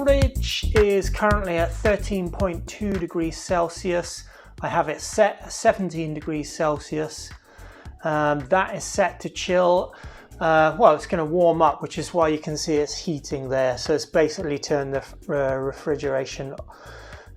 fridge is currently at 13.2 degrees Celsius. I have it set at 17 degrees Celsius. That is set to chill. Well, it's going to warm up, which is why you can see it's heating there. So it's basically turned the refrigeration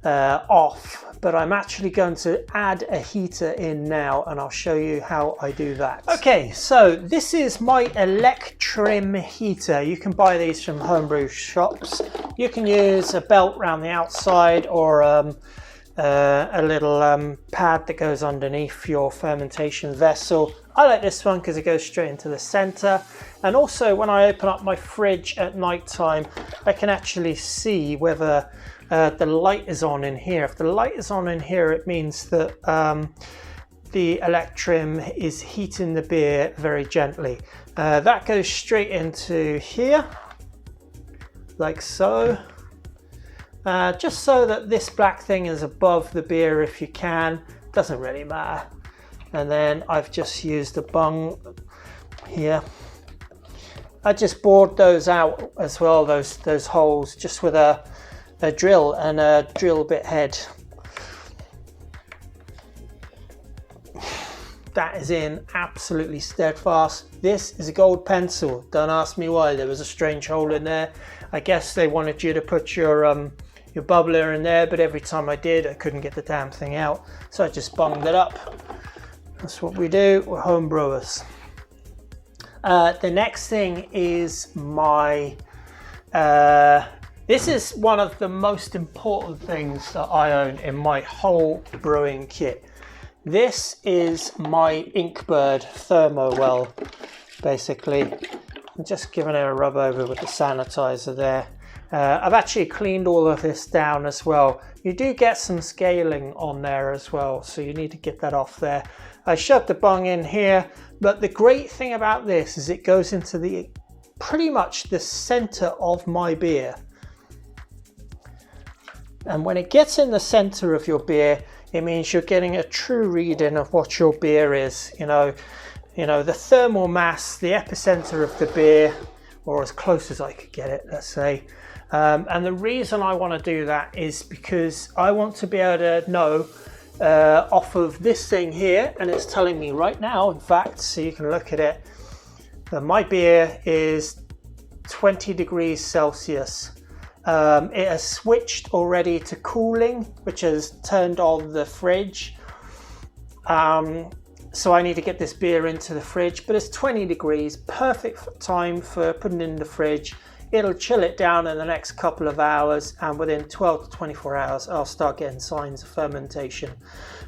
off. But I'm actually going to add a heater in now, and I'll show you how I do that. Okay, so this is my ENTIRE heater. You can buy these from homebrew shops. You can use a belt around the outside, or a little pad that goes underneath your fermentation vessel. I like this one because it goes straight into the center, and also when I open up my fridge at night time, I can actually see whether the light is on in here. If the light is on in here, it means that the ENTIRE is heating the beer very gently. That goes straight into here, like so. Just so that this black thing is above the beer if you can, doesn't really matter. And then I've just used a bung here. I just bored those out as well, those holes, just with a drill and a drill bit head. That is in absolutely steadfast. This is a gold pencil. Don't ask me why, there was a strange hole in there. I guess they wanted you to put your bubbler in there, but every time I did, I couldn't get the damn thing out. So I just bunged it up. That's what we do, we're home brewers. The next thing is my, this is one of the most important things that I own in my whole brewing kit. This is my Inkbird thermo well, basically. I'm just giving it a rub over with the sanitizer there. I've actually cleaned all of this down as well. You do get some scaling on there as well, so you need to get that off there. I shoved the bung in here, but the great thing about this is it goes into the pretty much the center of my beer. And when it gets in the center of your beer, it means you're getting a true reading of what your beer is. You know, the thermal mass, the epicenter of the beer, or as close as I could get it, let's say. And the reason I want to do that is because I want to be able to know off of this thing here, and it's telling me right now, in fact, so you can look at it, that my beer is 20 degrees Celsius. It has switched already to cooling, which has turned on the fridge. So I need to get this beer into the fridge, but it's 20 degrees, perfect time for putting it in the fridge. It'll chill it down in the next couple of hours, and within 12 to 24 hours, I'll start getting signs of fermentation.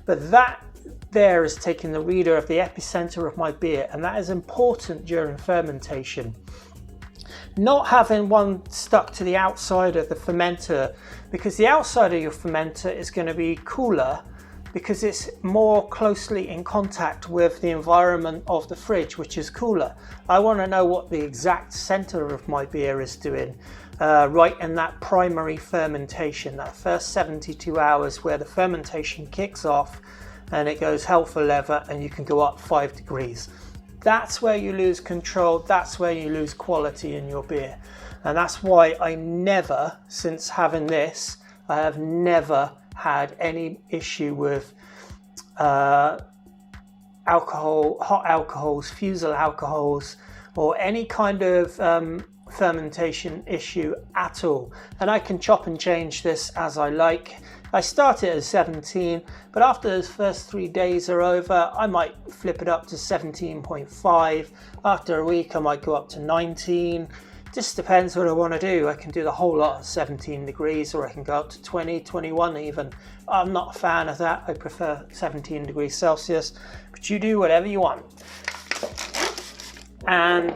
But that there is taking the reader of the epicenter of my beer, and that is important during fermentation. Not having one stuck to the outside of the fermenter, because the outside of your fermenter is going to be cooler because it's more closely in contact with the environment of the fridge, which is cooler. I want to know what the exact center of my beer is doing right in that primary fermentation, that first 72 hours where the fermentation kicks off and it goes hell for leather, and you can go up 5 degrees. That's where you lose control, that's where you lose quality in your beer. And that's why I never, since having this, I have never had any issue with alcohol, hot alcohols, fusel alcohols, or any kind of fermentation issue at all. And I can chop and change this as I like. I started at 17, but after those first 3 days are over, I might flip it up to 17.5. After a week, I might go up to 19. Just depends what I want to do. I can do the whole lot at 17 degrees, or I can go up to 20, 21 even. I'm not a fan of that. I prefer 17 degrees Celsius, but you do whatever you want. And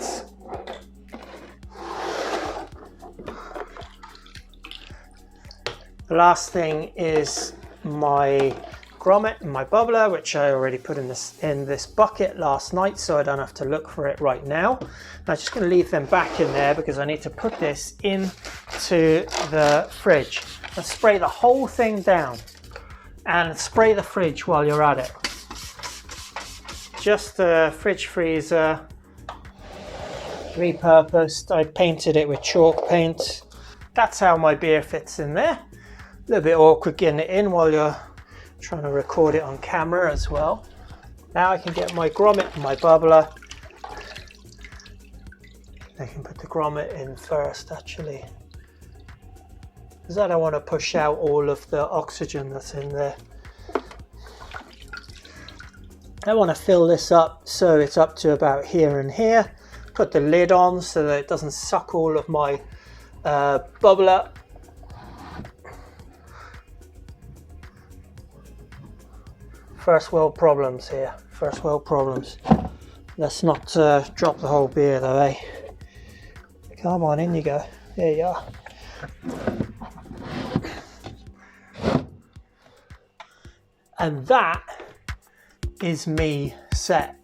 the last thing is my grommet and my bubbler, which I already put in this bucket last night, so I don't have to look for it right now. I'm just going to leave them back in there because I need to put this into the fridge and spray the whole thing down, and spray the fridge while you're at it. Just the fridge freezer, repurposed. I painted it with chalk paint. that's how my beer fits in there. A little bit awkward getting it in while you're trying to record it on camera as well. Now I can get my grommet and my bubbler. I can put the grommet in first actually, because I don't want to push out all of the oxygen that's in there. I want to fill this up so it's up to about here and here. Put the lid on so that it doesn't suck all of my bubbler. First world problems here, first world problems. Let's not drop the whole beer though, eh? Come on, in you go. There you are. And that is me set.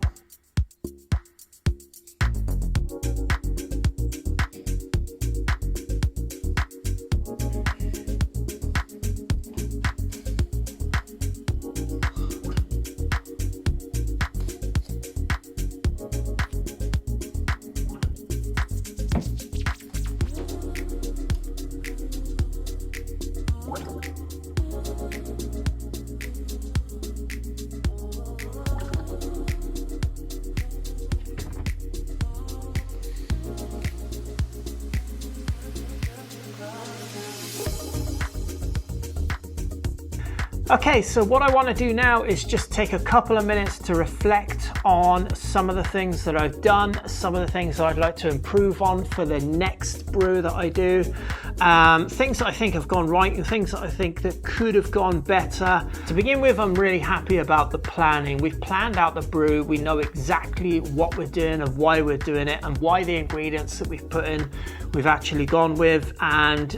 Okay, so what I want to do now is just take a couple of minutes to reflect on some of the things that I've done, some of the things that I'd like to improve on for the next brew that I do, things that I think have gone right and things that I think that could have gone better. To begin with, I'm really happy about the planning. We've planned out the brew, we know exactly what we're doing and why we're doing it and why the ingredients that we've put in we've actually gone with, and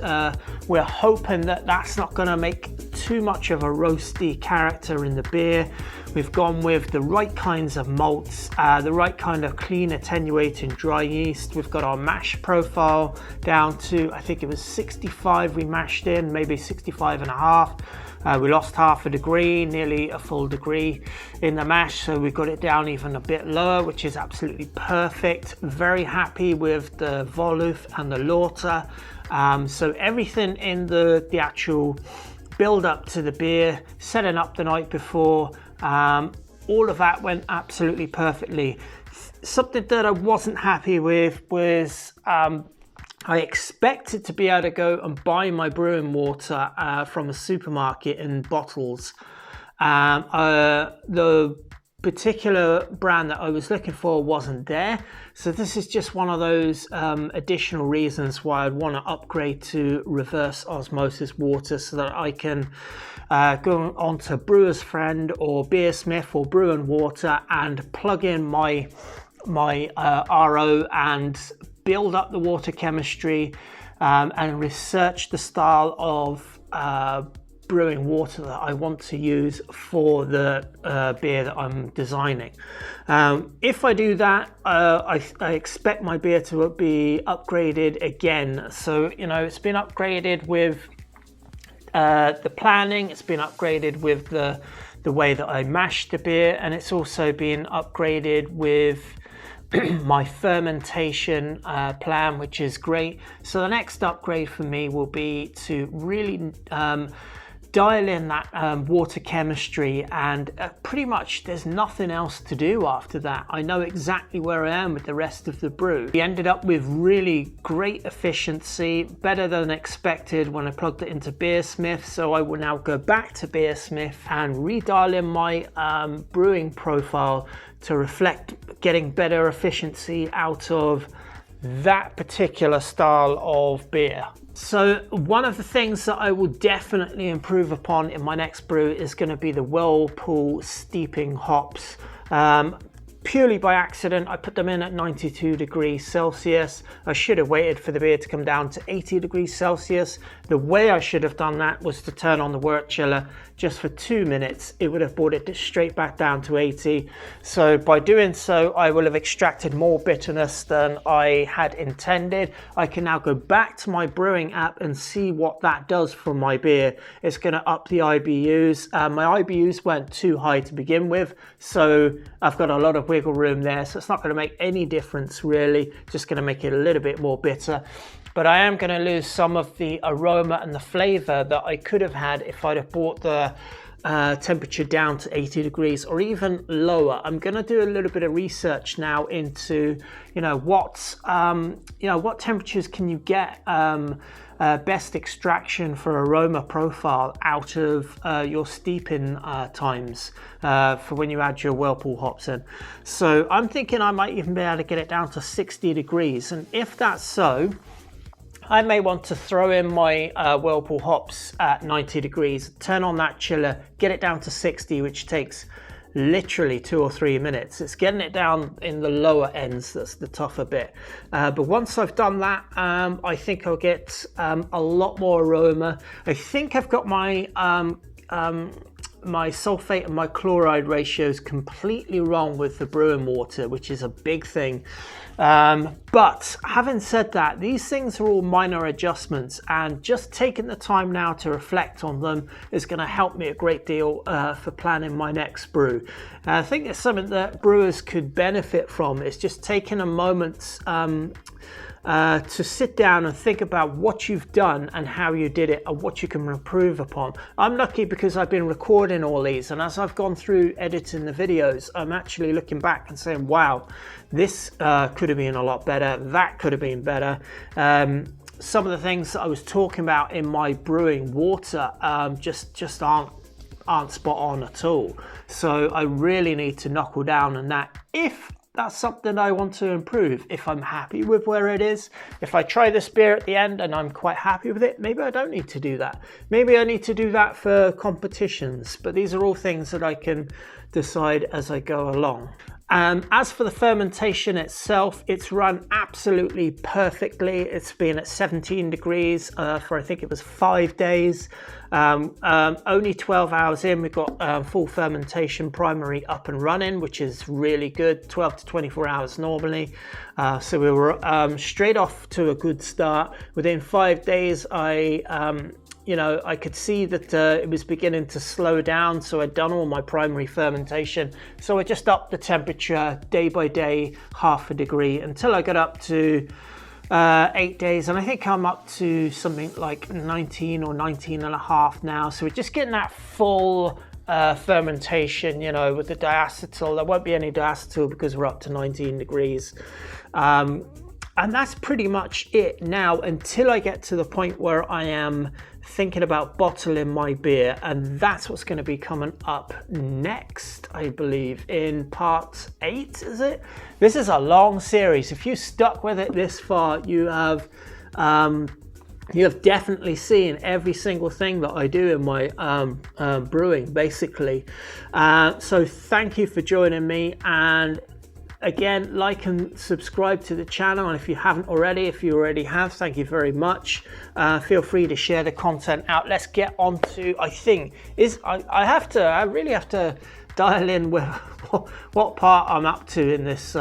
we're hoping that that's not going to make too much of a roasty character in the beer. We've gone with the right kinds of malts, the right kind of clean attenuating dry yeast. We've got our mash profile down to, I think it was 65 we mashed in, maybe 65 and a half. We lost half a degree, nearly a full degree in the mash, so we got it down even a bit lower, which is absolutely perfect. Very happy with the Voluf and the Lauter. So everything in the actual build up to the beer, setting up the night before, all of that went absolutely perfectly. Something that I wasn't happy with was I expected to be able to go and buy my brewing water from a supermarket in bottles. The particular brand that I was looking for wasn't there, so this is just one of those additional reasons why I'd want to upgrade to reverse osmosis water, so that I can go onto Brewer's Friend or Beersmith or Brew and Water and plug in my RO and build up the water chemistry and research the style of brewing water that I want to use for the beer that I'm designing. If I do that, I expect my beer to be upgraded again. So, you know, it's been upgraded with the planning, it's been upgraded with the way that I mash the beer, and it's also been upgraded with my fermentation plan, which is great. So the next upgrade for me will be to really dial in that water chemistry, and pretty much there's nothing else to do after that. I know exactly where I am with the rest of the brew. We ended up with really great efficiency, better than expected when I plugged it into Beersmith, so I will now go back to Beersmith and redial in my brewing profile to reflect getting better efficiency out of that particular style of beer. So one of the things that I will definitely improve upon in my next brew is going to be the Whirlpool steeping hops. Purely by accident, I put them in at 92 degrees Celsius. I should have waited for the beer to come down to 80 degrees Celsius. The way I should have done that was to turn on the wort chiller just for 2 minutes. It would have brought it straight back down to 80. So by doing so, I will have extracted more bitterness than I had intended. I can now go back to my brewing app and see what that does for my beer. It's going to up the IBUs. My IBUs weren't too high to begin with, so I've got a lot of wiggle room there, so it's not going to make any difference really, just going to make it a little bit more bitter. but I am going to lose some of the aroma and the flavor that I could have had if I'd have brought the temperature down to 80 degrees or even lower. I'm going to do a little bit of research now into, what temperatures can you get best extraction for aroma profile out of your steeping times for when you add your Whirlpool hops in. So I'm thinking I might even be able to get it down to 60 degrees. And if that's so, I may want to throw in my Whirlpool hops at 90 degrees, turn on that chiller, get it down to 60, which takes literally 2 or 3 minutes. It's getting it down in the lower ends that's the tougher bit. But once I've done that, I think I'll get a lot more aroma. I think I've got my my sulfate and my chloride ratios completely wrong with the brewing water, which is a big thing. But having said that, these things are all minor adjustments, and just taking the time now to reflect on them is going to help me a great deal for planning my next brew. I think it's something that brewers could benefit from. It's just taking a moment to sit down and think about what you've done and how you did it and what you can improve upon. I'm lucky because I've been recording all these, and as I've gone through editing the videos, I'm actually looking back and saying, wow, this could have been a lot better, that could have been better. Some of the things that I was talking about in my brewing water just aren't spot on at all. So I really need to knuckle down on that if that's something I want to improve. If I'm happy with where it is, if I try this beer at the end and I'm quite happy with it, maybe I don't need to do that. Maybe I need to do that for competitions, but these are all things that I can decide as I go along. As for the fermentation itself, it's run absolutely perfectly. It's been at 17 degrees for I think it was 5 days. Only 12 hours in, we've got full fermentation primary up and running, which is really good. 12 to 24 hours normally. So we were straight off to a good start. Within 5 days, I could see that it was beginning to slow down, so I'd done all my primary fermentation. So I just upped the temperature day by day, half a degree, until I got up to 8 days, and I think I'm up to something like 19 or 19 and a half now. So we're just getting that full fermentation, with the diacetyl. There won't be any diacetyl because we're up to 19 degrees. And that's pretty much it now, until I get to the point where I am thinking about bottling my beer, and that's what's going to be coming up next, I believe, in part 8, is it? This is a long series. If you stuck with it this far, you have definitely seen every single thing that I do in my brewing, basically. So thank you for joining me, and again, like and subscribe to the channel, and if you haven't already, if you already have, thank you very much. Feel free to share the content out. Let's get on to, I really have to dial in with what part I'm up to in this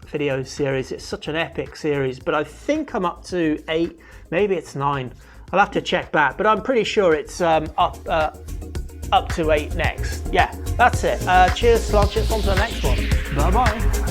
video series. It's such an epic series, but I think I'm up to 8, maybe it's 9. I'll have to check back, but I'm pretty sure it's up to 8 next. Yeah, that's it. Cheers, Sludge. On to the next one. Bye-bye.